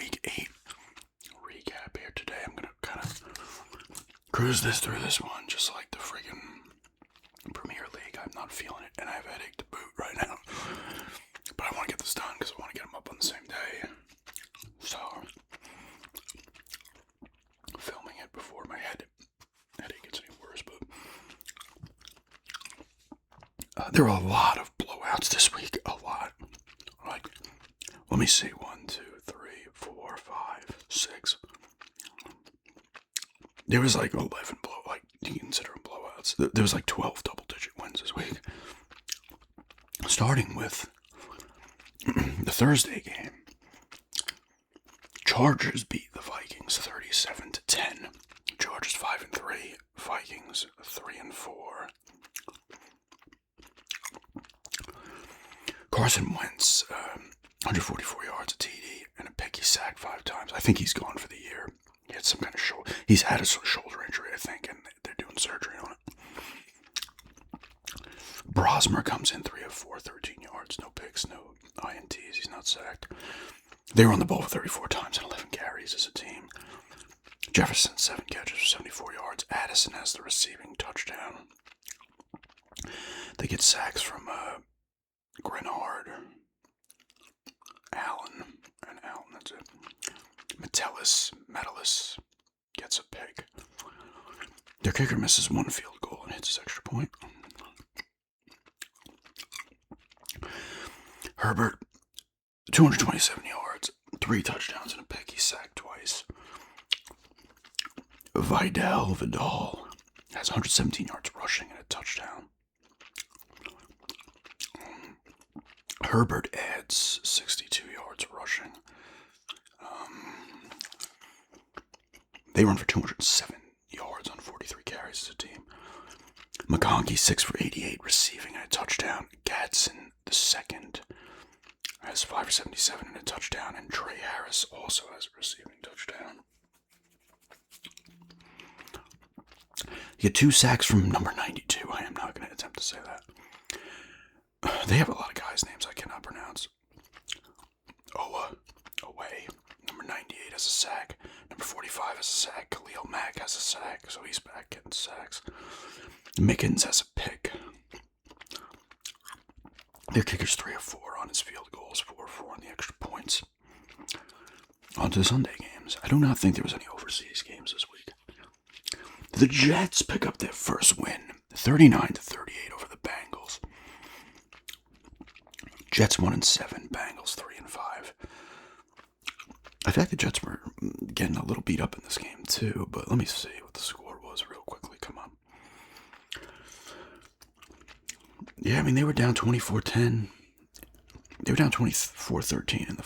Week 8 recap here today. I'm going to kind of cruise through this one just like the friggin' Premier League. I'm not feeling it, and I have a headache to boot right now. But I want to get this done because I want to get them up on the same day. So, filming it before my headache gets any worse. But there were a lot of blowouts this week. A lot. Like, let me see. 1, 2, 3, 4, 5, 6. There was like 11 like you can consider them blowouts. There was like 12 double-digit wins this week. Starting with the Thursday game. Chargers beat the Vikings 37-10. Chargers 5-3. Vikings 3-4. Carson Wentz, 144 yards, a TD, and a pick. He sacked 5 times. I think he's gone for the year. He had some kind of shoulder. He's had a shoulder injury, I think, and they're doing surgery on it. Brosmer comes in 3 of 4, 13 yards, no picks, no INTs. He's not sacked. They were on the ball for 34 times and 11 carries as a team. Jefferson, 7 catches for 74 yards. Addison has the receiving touchdown. They get sacks from Grenard, Allen, that's it. Metellus gets a pick. Their kicker misses 1 field goal and hits his extra point. Herbert, 227 yards, 3 touchdowns and a pick. He sacked twice. Vidal has 117 yards rushing and a touchdown. Herbert adds 62 yards rushing. They run for 207 yards on 43 carries as a team. McConkey 6 for 88 receiving and a touchdown. Gadsden the second has 5 for 77 and a touchdown, and Trey Harris also has a receiving touchdown. You get 2 sacks from number 92. I am not going to attempt to say that. They have a lot of guys' names I cannot pronounce. Away. Number 98 has a sack. Number 45 has a sack. Khalil Mack has a sack, so he's back getting sacks. Mickens has a pick. Their kicker's 3 of 4 on his field goals, 4 of 4 on the extra points. On to the Sunday games. I do not think there was any overseas games this week. The Jets pick up their first win, 39-38 over the Bengals. Jets 1-7, Bengals 3-5. I feel like the Jets were getting a little beat up in this game too, but let me see what the score was real quickly. Come on. Yeah, I mean, they were down 24-10. They were down 24-13 in the...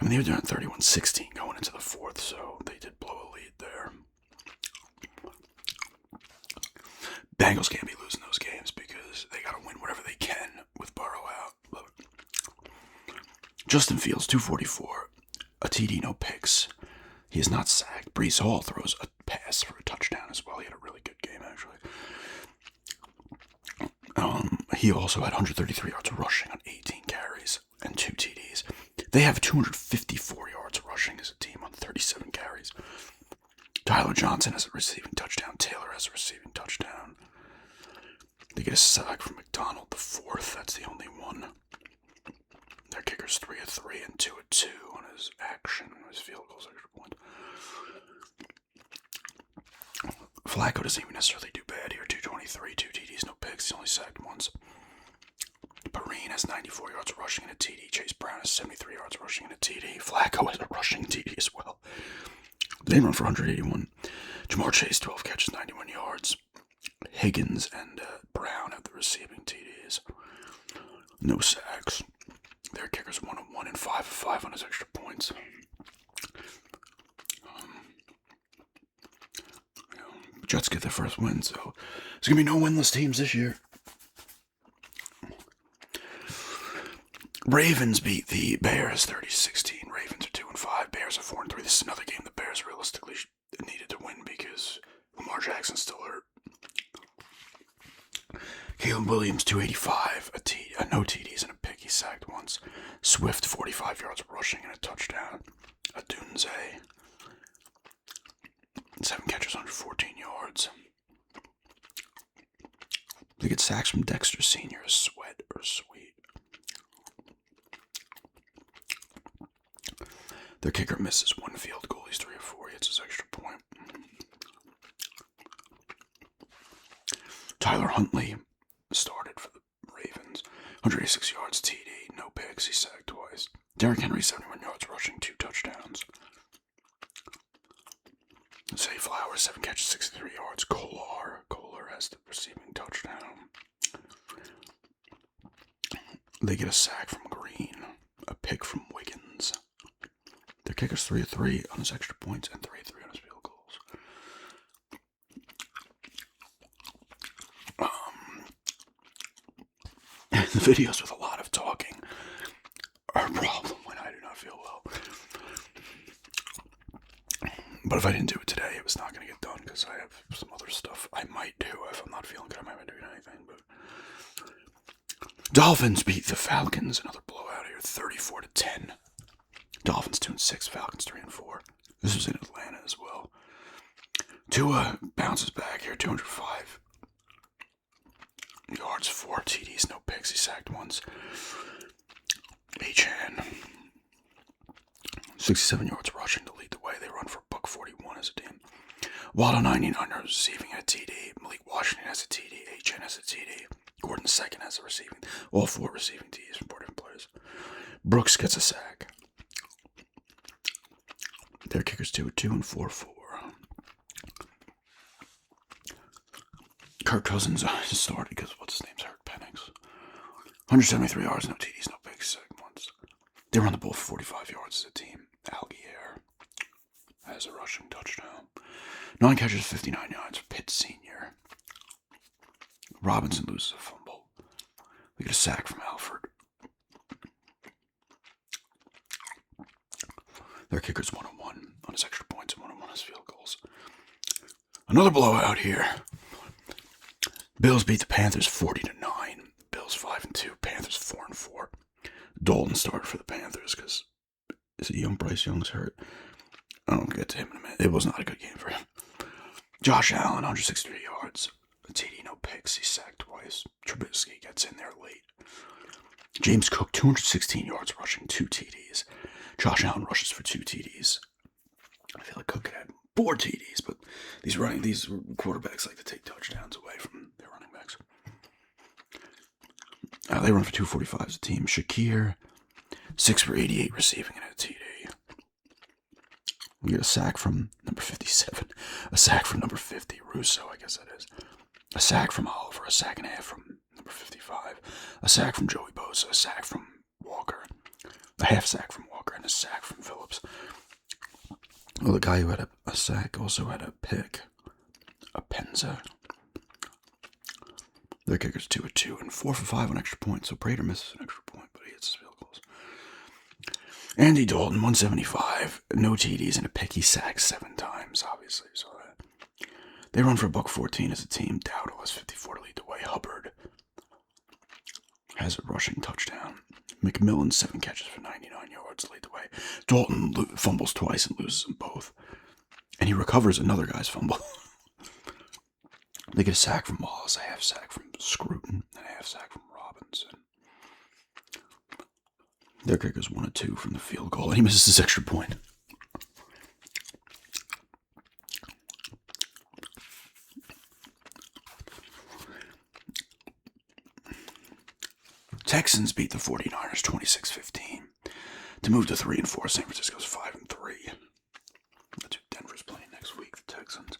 they were down 31-16 going into the fourth, so they did blow a lead there. Bengals can't be losing those games because they got to win whatever they can with Burrow out. Love it. Justin Fields, 244. A TD, no picks. He is not sacked. Breece Hall throws a pass for a touchdown as well. He had a really good game, actually. He also had 133 yards rushing on 18 carries and 2 TDs. They have 254 yards rushing as a team on 37 carries. Tyler Johnson has a receiving touchdown. Taylor has a receiving touchdown. They get a sack from McDonald, the 4th. That's the only one. Their kicker's 3 of 3 and 2 of 2 on his action, his field goals, extra point. Flacco doesn't even necessarily do bad here. 223, 2 TDs, no picks. He only sacked once. Perrine has 94 yards rushing and a TD. Chase Brown has 73 yards rushing and a TD. Flacco has a rushing TD as well. They run for 181. Jamar Chase, 12 catches, 91 yards. Higgins and Brown have the receiving TDs. No sacks. Their kicker's 1 of 1 and 5 of 5 on his extra points. Jets get their first win, so there's going to be no winless teams this year. Ravens beat the Bears 30-16. Ravens are 2-5. Bears are 4-3. This is another game the Bears realistically needed to win because Lamar Jackson's still hurt. Caleb Williams, 285, no TDs and a pick. He sacked once. Swift, 45 yards rushing and a touchdown. Adunze. 7 catches, 114 yards. They get sacks from Dexter Sr., a sweat or sweet. Their kicker misses 1 field goal. He's 3 of 4. He hits his extra point. Tyler Huntley started for the Ravens. 186 yards TD, no picks. He sacked twice. Derrick Henry, 71 yards rushing, 2 touchdowns. Zay Flowers, 7 catches, 63 yards. Kohler has the receiving touchdown. They get a sack from Green, a pick from Wiggins. Their kicker's 3 of 3 on his extra points and 3 of 3 on his field goals. The videos with a lot of talking are a problem when I do not feel well. But if I didn't do it today, it was not going to get done because I have some other stuff I might do. If I'm not feeling good, I might not do anything. But Dolphins beat the Falcons. Another blowout here, 34-10. Dolphins 2-6, Falcons 3-4. This was in Atlanta as well. Tua bounces back here, 205 yards, 4 TDs, no picks. He sacked once. Achan, 67 yards rushing to lead the way. They run for $141 as a team. Waddle 99 yards receiving and a TD. Malik Washington has a TD. Achan has a TD. Gordon second has a receiving. All 4 receiving TDs from 4 different players. Brooks gets a sack. Their kickers 2-2 and 4-4. Kirk Cousins started because what's his name's hurt. Penix. 173 yards, no TDs, no picks, sacked once. They run the ball for 45 yards as a team. Algier has a rushing touchdown. 9 catches, 59 yards. Pitt Sr. Robinson loses a fumble. They get a sack from Alford. Their kicker's 1-1 on his extra points and 1-1 on his field goals. Another blowout here. Bills beat the Panthers 40-9. Bills 5-2. Panthers 4-4. Dalton started for the Panthers because Bryce Young's hurt. I'll get to him in a minute. It was not a good game for him. Josh Allen, 163 yards. A TD, no picks. He sacked twice. Trubisky gets in there late. James Cook, 216 yards rushing, 2 TDs. Josh Allen rushes for 2 TDs. I feel like Cook had 4 TDs, but these quarterbacks like to take touchdowns away from their running backs. They run for 245 as a team. Shakir, 6 for 88 receiving and a TD. We get a sack from number 57. A sack from number 50. Russo, I guess that is. A sack from Oliver. A sack and a half from number 55. A sack from Joey Bosa. A sack from Walker. A half sack from Walker and a sack from Phillips. Well, the guy who had a sack also had a pick. A Penza. Their kicker's 2-2 and 4 for 5 on extra points. So Prater misses an extra point, but he hits his field goals. Andy Dalton, 175. No TDs and a pick. He sacked 7 times, obviously. So that. They run for $114 as a team. Dowdle has 54 to lead the way. Hubbard has a rushing touchdown. McMillan, 7 catches for 99 yards to lead the way. Dalton fumbles twice and loses them both. And he recovers another guy's fumble. They get a sack from Wallace, a half sack from Scruton, and a half sack from Robinson. Their kicker's 1-2 from the field goal, and he misses his extra point. Texans beat the 49ers 26-15 to move to 3-4. San Francisco's 5-3. That's who Denver's playing next week, the Texans.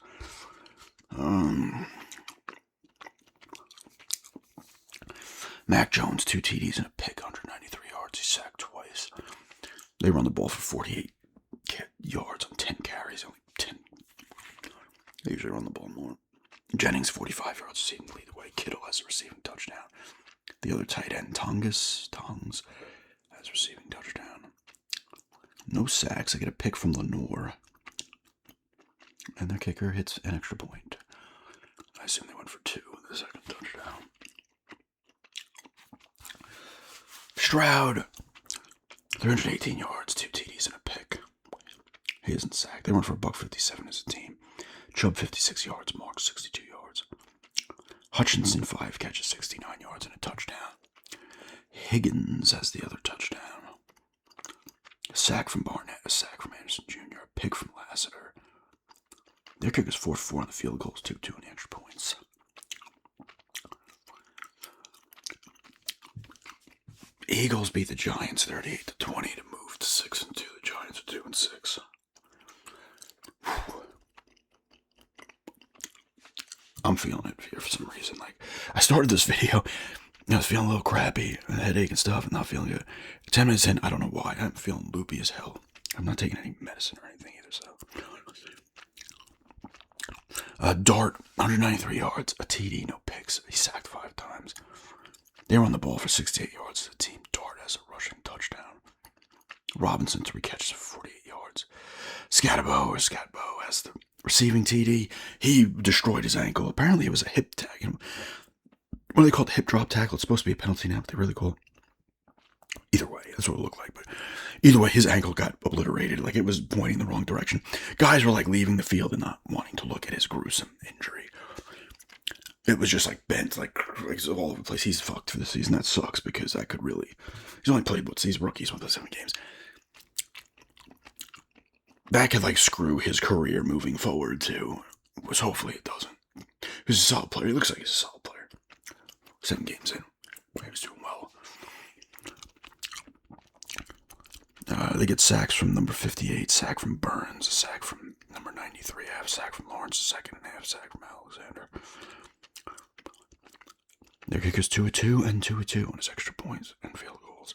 Mac Jones, 2 TDs and a pick, 193 yards. He sacked twice. They run the ball for 48 yards on 10 carries. Only 10. They usually run the ball more. Jennings, 45 yards receiving to lead the way. Kittle has a receiving touchdown. The other tight end, Tongs, has receiving touchdown. No sacks. I get a pick from Lenore. And their kicker hits an extra point. I assume they went for 2 with the second touchdown. Stroud, 318 yards, 2 TDs and a pick. He isn't sacked. They run for a $157 as a team. Chubb 56 yards, Marks 62 yards. Hutchinson 5 catches, 69 yards and a touchdown. Higgins has the other touchdown. A sack from Barnett, a sack from Anderson Jr., a pick from Lassiter. Their kick is 4-4 on the field goals, 2-2 on the extra points. Eagles beat the Giants 38-20 to move to 6-2. The Giants are 2-6. I'm feeling it here for some reason. Like, I started this video, I was feeling a little crappy, and a headache and stuff, and not feeling good. 10 minutes in, I don't know why, I'm feeling loopy as hell. I'm not taking any medicine or anything either, so. Dart, 193 yards, a TD, no picks. He sacked 5 times. They were on the ball for 68 yards as a team. Dart has a rushing touchdown. Robinson, 3 catches for 48 yards. Scatbo has the receiving TD. He destroyed his ankle. Apparently it was a hip tag. What do they call it? Hip drop tackle. It's supposed to be a penalty now, but they really call it. Either way, that's what it looked like. But either way, his ankle got obliterated. Like, it was pointing the wrong direction. Guys were like leaving the field and not wanting to look at his gruesome injury. It was just like bent, like all over the place. He's fucked for the season. That sucks because that could really. He's only played these rookies with 7 games. That could like screw his career moving forward too. Which hopefully it doesn't. He's a solid player. He looks like he's a solid player. 7 games in, he was doing well. They get sacks from number 58, sack from Burns, a sack from number 93, half sack from Lawrence, a second and a half sack from Alexander. Their kick is 2-2 and 2-2 on his extra points and field goals.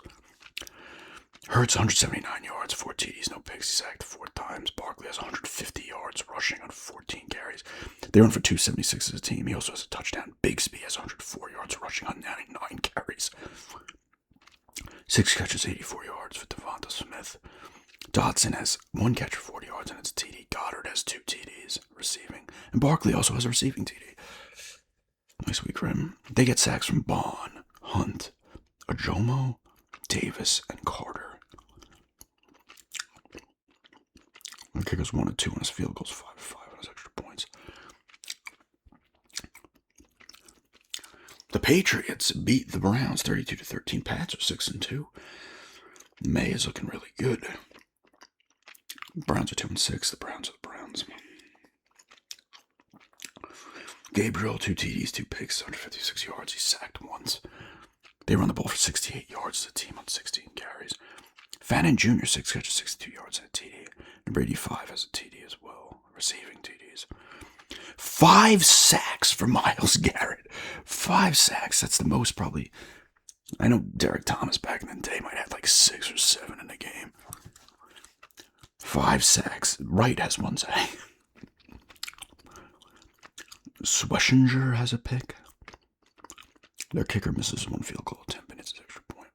Hurts 179 yards, 4 TDs, no picks. He sacked 4 times. Barkley has 150 yards rushing on 14 carries. They run for 276 as a team. He also has a touchdown. Bigsby has 104 yards rushing on 99 carries. 6 catches, 84 yards for Devonta Smith. Dotson has 1 catch for 40 yards and it's a TD. Goddard has 2 TDs receiving. And Barkley also has a receiving TD. Nice week for him. They get sacks from Bond, Hunt, Ajomo, Davis, and Carter. The kick is 1-2 on his field goals, 5-5 on his extra points. The Patriots beat the Browns 32-13. Pats are 6-2. May is looking really good. Browns are 2-6. The Browns are the Browns. Gabriel, 2 TDs, 2 picks, 156 yards. He's sacked once. They run the ball for 68 yards as a team on 16 carries. Fannin Jr., 6 catches, 62 yards and a TD. And Brady 5 has a TD as well, receiving TDs. 5 sacks for Myles Garrett. 5 sacks. That's the most probably. I know Derek Thomas back in the day might have like 6 or 7 in a game. 5 sacks. Wright has 1 sack. Schwessinger has a pick. Their kicker misses 1 field goal, 10 minutes extra point.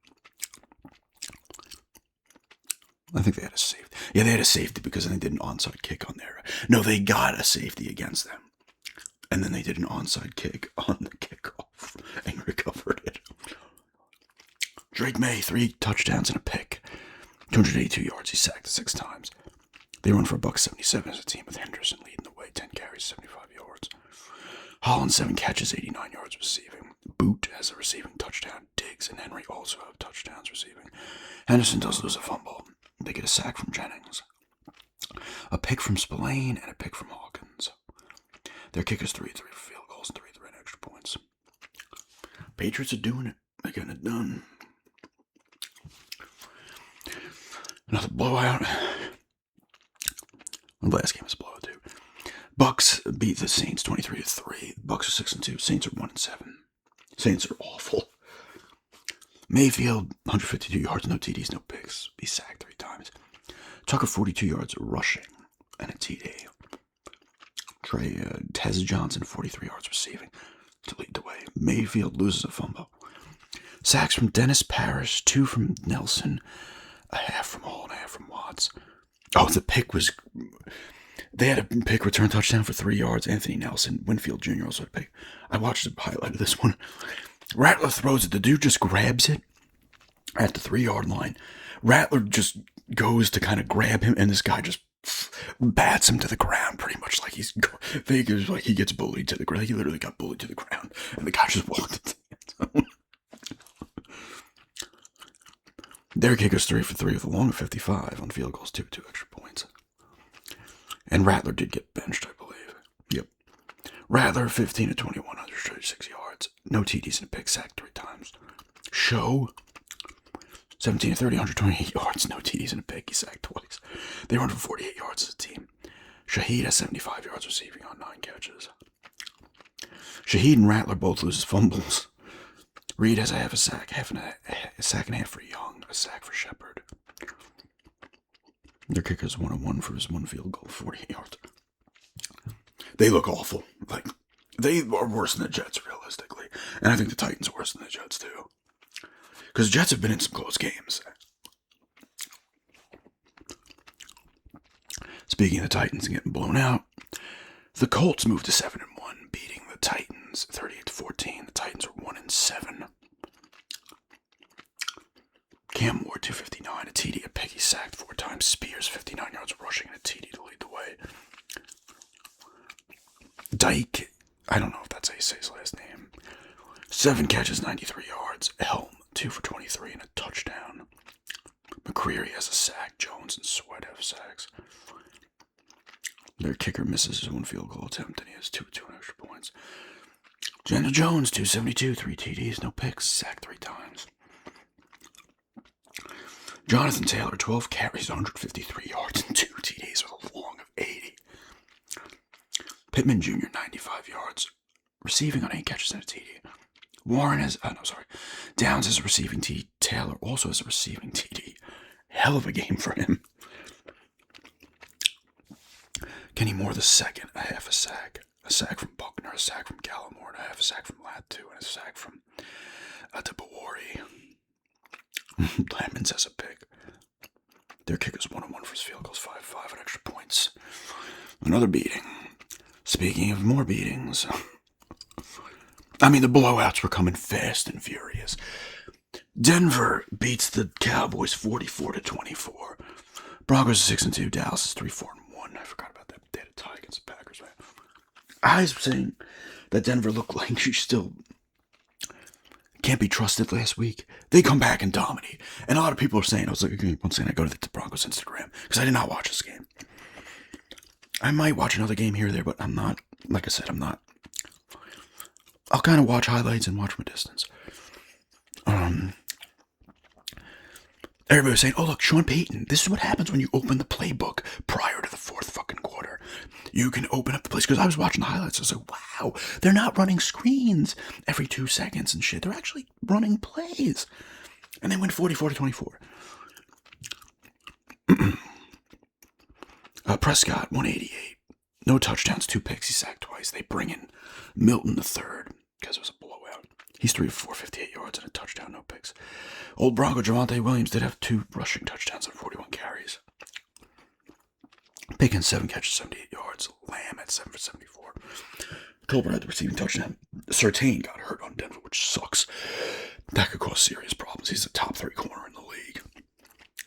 I think they had a safety. Yeah, they had a safety because they did an onside kick on there. No, they got a safety against them. And then they did an onside kick on the kickoff and recovered it. Drake May, 3 touchdowns and a pick. 282 yards. He sacked 6 times. They run for $177 as a team with Henderson leading the way. 10 carries, 75 yards. Holland, 7 catches, 89 yards receiving. Boot has a receiving touchdown. Diggs and Henry also have touchdowns receiving. Henderson does lose a fumble. They get a sack from Jennings. A pick from Spillane and a pick from Hawkins. Their kick is 3-3 for field goals and 3-3 extra points. Patriots are doing it. They're getting it done. Another blowout. The last game was a blowout too. Bucks beat the Saints 23-3. Bucks are 6-2. Saints are 1-7. Saints are awful. Mayfield, 152 yards, no TDs, no picks. He sacked 3 times. Tucker, 42 yards rushing and a TD. Tez Johnson, 43 yards receiving to lead the way. Mayfield loses a fumble. Sacks from Dennis Parrish, 2 from Nelson, a half from Hall and a half from Watts. Oh, the pick was. They had a pick return touchdown for 3 yards. Anthony Nelson, Winfield Jr. also had a pick. I watched the highlight of this one. Rattler throws it. The dude just grabs it at the 3-yard line. Rattler just goes to kind of grab him, and this guy just bats him to the ground pretty much like he's Vegas, like he gets bullied to the ground. He literally got bullied to the ground, and the guy just walked into the end zone. Their kicker's 3 for 3 with a long of 55 on field goals, 2 extra points. And Rattler did get benched, I believe. Yep. Rattler 15 of 21, 136 yards, no TDs and a pick, sacked 3 times. Show 17 of 30, 128 yards, no TDs and a pick. He sacked twice. They run for 48 yards as a team. Shaheed has 75 yards receiving on 9 catches. Shaheed and Rattler both lose fumbles. Reed has a sack and a half for Young, a sack for Shepard. Their kicker's 1-1 for his 1 field goal, 48 yards. They look awful. Like, they are worse than the Jets, realistically. And I think the Titans are worse than the Jets, too. Because the Jets have been in some close games. Speaking of the Titans and getting blown out, the Colts moved to 7-1, beating the Titans 38-14. The Titans are 1-7. Cam Ward 259, a TD, a pick. He sacked 4 times. Spears 59 yards rushing and a TD to lead the way. Dyke, I don't know if that's how you say his last name. 7 catches, 93 yards. Helm 2 for 23 and a touchdown. McCreary has a sack. Jones and Sweat have sacks. Their kicker misses his 1 field goal attempt and he has 2 extra points. Jenna Jones 272, 3 TDs, no picks, sacked 3 times. Jonathan Taylor 12 carries, 153 yards and 2 TDs with a long of 80. Pittman Jr. 95 yards, receiving on 8 catches and a TD. Downs has a receiving TD. Taylor also has a receiving TD. Hell of a game for him. Kenny Moore the second, a half a sack. A sack from Buckner, a sack from Gallimore, and a half a sack from Latu, and a sack from Adebawari. Lemons has a pick. Their kicker's 1-1 for his field goals, 5 and extra points. Another beating. Speaking of more beatings, I mean, the blowouts were coming fast and furious. Denver beats the Cowboys 44-24. Broncos 6-2. Dallas is 3-4-1. I forgot about that. They had a tie against the Packers, man. I was saying that Denver looked like she still can't be trusted last week. They come back and dominate. And a lot of people are saying, I was like, once again, I go to the Broncos Instagram because I did not watch this game. I might watch another game here or there, but I'm not, like I said, I'm not. I'll kind of watch highlights and watch from a distance. Everybody was saying, oh, look, Sean Payton, this is what happens when you open the playbook prior to the 4th fucking quarter. You can open up the place. Because I was watching the highlights. I was like, wow, they're not running screens every 2 seconds and shit. They're actually running plays. And they went 44-24. Prescott, 188. No touchdowns, 2 picks. He sacked twice. They bring in Milton the third because it was a blowout. He's 3 for 458 yards and a touchdown, no picks. Old Bronco Javonte Williams did have 2 rushing touchdowns and 41 carries. Pickens 7 catches, 78 yards. Lamb at 7 for 74. Colbert had the receiving touchdown. Surtain got hurt on Denver, which sucks. That could cause serious problems. He's a top 3 corner in the league.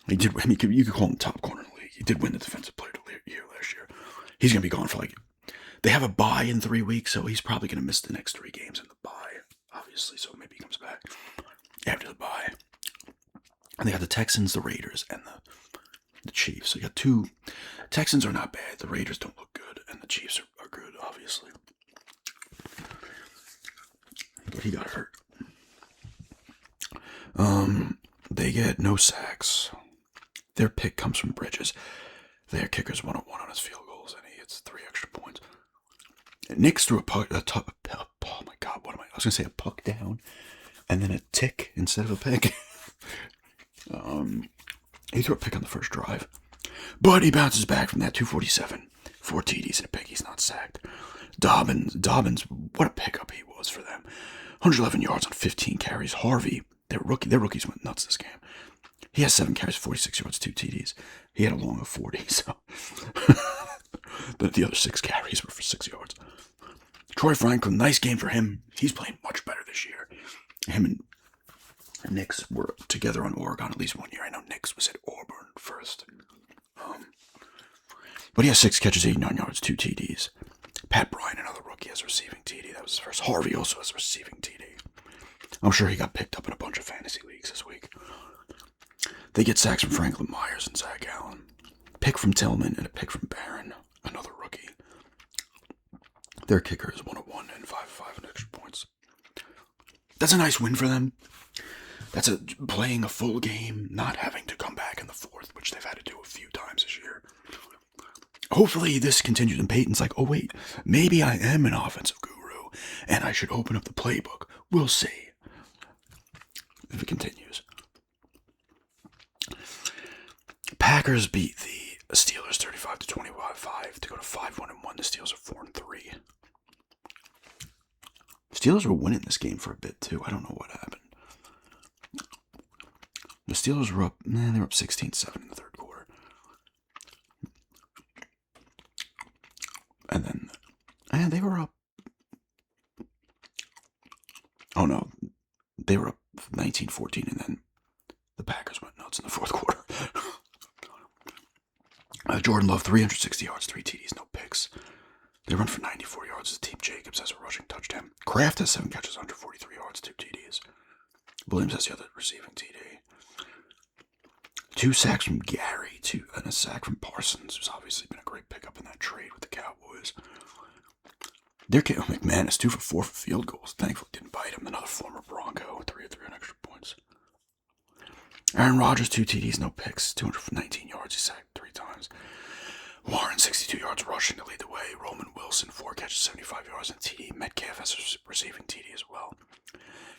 He did. I mean, you could call him top corner in the league. He did win the defensive player of the year last year. He's gonna be gone for they have a bye in 3 weeks, so he's probably gonna miss the next 3 games in the bye. Obviously, so maybe he comes back after the bye. And they got the Texans, the Raiders, and the Chiefs. So you got 2. Texans are not bad. The Raiders don't look good, and the Chiefs are good, obviously. But he got hurt. They get no sacks. Their pick comes from Bridges. Their kicker's 1-1 on his field goals, and he gets 3 extra points. Knicks threw oh my God, what am I? I was going to say a puck down, and then a tick instead of a pick. He threw a pick on the first drive, but he bounces back from that. 247, 4 TDs and a pick. He's not sacked. Dobbins, what a pickup he was for them. 111 yards on 15 carries. Harvey, their rookies went nuts this game. He has 7 carries, 46 yards, 2 TDs. He had a long of 40, so the other 6 carries were for 6 yards. Troy Franklin, nice game for him. He's playing much better this year. Him and Nix were together on Oregon at least 1 year. I know Nix was at Auburn first. But he has 6 catches, 89 yards, 2 TDs. Pat Bryant, another rookie, has a receiving TD. That was his first. Harvey also has a receiving TD. I'm sure he got picked up in a bunch of fantasy leagues this week. They get sacks from Franklin Myers and Zach Allen. Pick from Tillman and a pick from Barron, another rookie. Their kicker is 1 of 1 and 5 of 5 in extra points. That's a nice win for them. That's playing a full game, not having to come back in the fourth, which they've had to do a few times this year. Hopefully this continues and Peyton's like, oh wait, maybe I am an offensive guru and I should open up the playbook. We'll see if it continues. Packers beat the Steelers 35-25 to go to 5-1-1. The Steelers are 4-3. Steelers were winning this game for a bit too. I don't know what happened. The Steelers were up, they were up 16-7 in the third quarter. And then, they were up. Oh no, they were up 19-14, and then the Packers went nuts in the fourth quarter. Jordan Love, 360 yards, 3 TDs, no picks. They run for 94 yards as Team Jacobs has a rushing touchdown. Kraft has 7 catches, 143 yards, 2 TDs. Williams has the other receiving TD. 2 sacks from Gary, and a sack from Parsons, who's obviously been a great pickup in that trade with the Cowboys. Their kid, McMahon, is 2 for 4 for field goals. Thankfully didn't bite him. Another former Bronco, 3 of 3 on extra points. Aaron Rodgers, 2 TDs, no picks, 219 yards. He sacked 3 times. Warren, 62 yards rushing to lead the way. Roman Wilson, 4 catches, 75 yards, and TD. Metcalf has a receiving TD as well.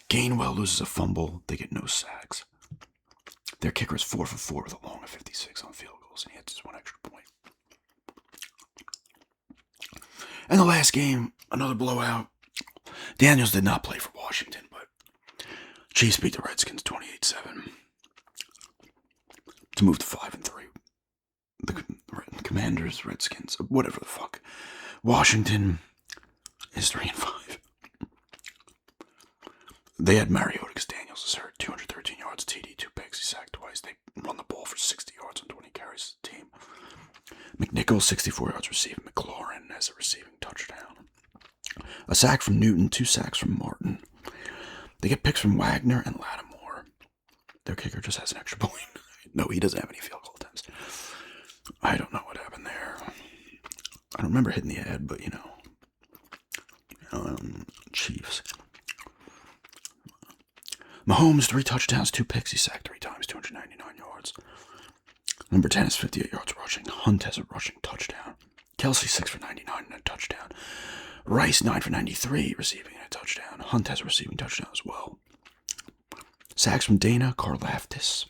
Gainwell loses a fumble. They get no sacks. Their kicker is 4 for 4 with a long of 56 on field goals, and he hits his 1 extra point. And the last game, another blowout. Daniels did not play for Washington, but Chiefs beat the Redskins 28-7 to move to 5-3. The Commanders, Redskins, whatever the fuck. Washington is 3-5. They had Mariota because Daniels is hurt. 213 yards, TD, 2 picks. He sacked twice. They run the ball for 60 yards on 20 carries as a team. McNichols, 64 yards receiving. McLaurin has a receiving touchdown. A sack from Newton, 2 sacks from Martin. They get picks from Wagner and Lattimore. Their kicker just has an extra point. No, he doesn't have any field goal attempts. I don't know what happened there. I don't remember hitting the ad, but Chiefs. Mahomes, 3 touchdowns, 2 picks. He sacked 3 times, 299 yards. Number 10 is 58 yards rushing. Hunt has a rushing touchdown. Kelsey, 6 for 99 and a touchdown. Rice, 9 for 93, receiving and a touchdown. Hunt has a receiving touchdown as well. Sacks from Dana, Karlaftis.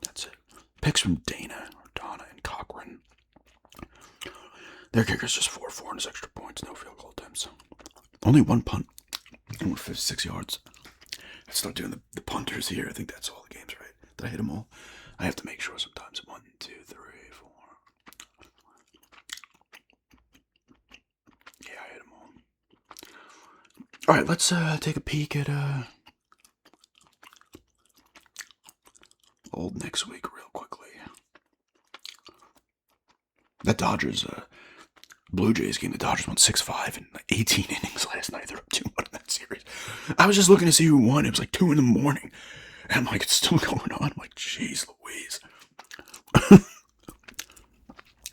That's it. Picks from Dana, and Cochran. Their kicker's just 4-4 and his extra points, no field goal attempts. Only 1 punt, and we're 56 yards. Let's start doing the punters here. I think that's all the games, right? Did I hit them all? I have to make sure sometimes. 1, 2, 3, 4. Yeah, I hit them all. All right, let's take a peek at old next week real quickly. That Dodgers, Blue Jays game, the Dodgers won 6-5 in 18 innings last night. They're up 2-1 in that series. I was just looking to see who won. It was like 2 in the morning. And I'm like, it's still going on. I'm like, jeez Louise.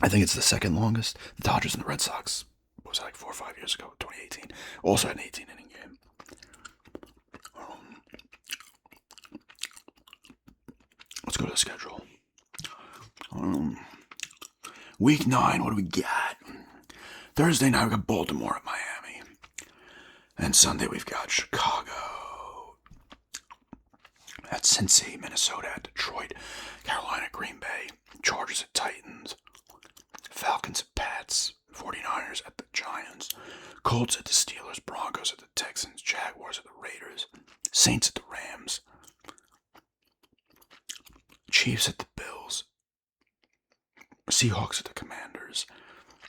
I think it's the second longest. The Dodgers and the Red Sox, what was it, like 4 or 5 years ago, 2018. Also had an 18 inning game. Let's go to the schedule. Week 9, what do we got? Thursday night, we got Baltimore at Miami. And Sunday, we've got Chicago at Cincy, Minnesota at Detroit, Carolina, Green Bay, Chargers at Titans, Falcons at Pats, 49ers at the Giants, Colts at the Steelers, Broncos at the Texans, Jaguars at the Raiders, Saints at the Rams, Chiefs at the Bills, Seahawks at the Commanders,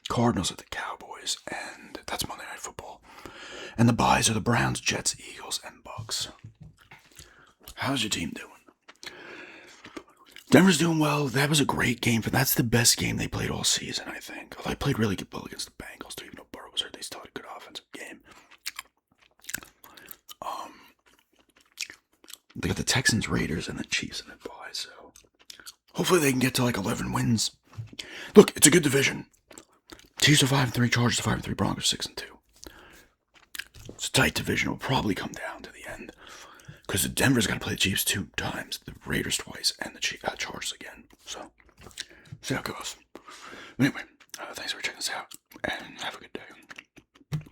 Cardinals at the Cowboys, and that's Monday Night Football. And the byes are the Browns, Jets, Eagles, and Bucks. How's your team doing? Denver's doing well. That was a great game for. That's the best game they played all season, I think. Although they played really well against the Bengals too. Even though Burrow was hurt, they still had a good offensive game. They got the Texans, Raiders, and the Chiefs in the bye. So hopefully they can get to like 11 wins. Look, it's a good division. Chiefs are 5-3, Chargers are 5-3, Broncos 6-2. It's a tight division. It'll probably come down to the end because the Denver's got to play the Chiefs 2 times, the Raiders twice, and the Chargers again. So see how it goes. Anyway, thanks for checking this out, and have a good day.